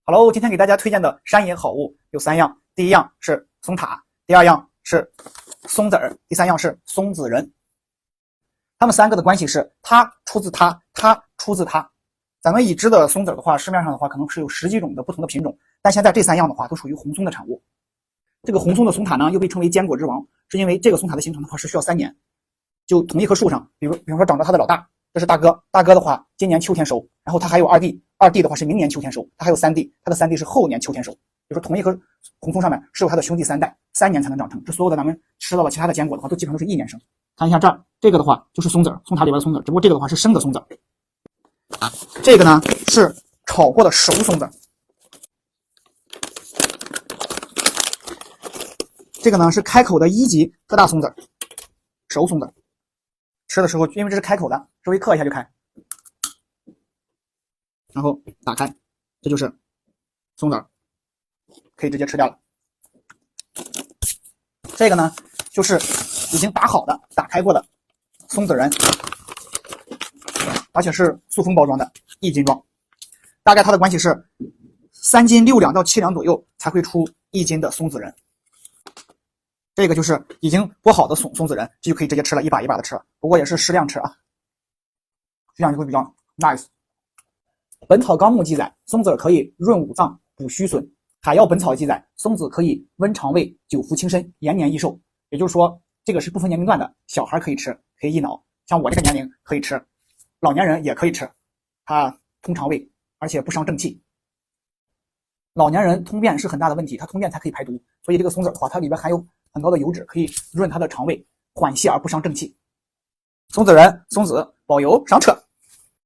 Hello，今天给大家推荐的山野好物有3样，第一样是松塔，第二样是松子儿，第三样是松子仁。它们3个的关系是它出自它，它出自它。咱们已知的松子儿的话，市面上的话可能是有10几种的不同的品种，但现在这3样的话都属于红松的产物。这个红松的松塔呢，又被称为坚果之王，是因为这个松塔的形成的话是需要3年。就同一棵树上，比方说长着它的老大，这是大哥，大哥的话今年秋天收，然后他还有二弟，二弟的话是明年秋天收，他还有三弟，他的三弟是后年秋天收。就说同一棵红松上面是有他的兄弟3代，3年才能长成。这所有的咱们吃到了其他的坚果的话，都基本上都是1年生。看一下这儿，这个的话就是松子儿，松塔里边的松子儿，只不过这个的话是生的松子儿，这个呢是炒过的熟松子儿，这个呢是开口的1级特大松子儿，熟松子儿。吃的时候，因为这是开口的，稍微嗑一下就开，然后打开，这就是松子儿，可以直接吃掉了。这个呢，就是已经打好的、打开过的松子仁，而且是塑封包装的1斤装。大概它的关系是3斤6两到7两左右才会出1斤的松子仁。这个就是已经剥好的松子仁，这就可以直接吃了，一把一把的吃了。不过也是适量吃啊，这样就会比较 nice。本草纲目记载，松子可以润五脏、补虚损。海药本草记载，松子可以温肠胃、久服轻身、延年益寿。也就是说，这个是不分年龄段的，小孩可以吃，可以益脑。像我这个年龄可以吃，老年人也可以吃，它通肠胃，而且不伤正气。老年人通便是很大的问题，它通便才可以排毒，所以这个松子的话，它里边含有很高的油脂，可以润他的肠胃，缓泻而不伤正气。松子仁、松子保油上车。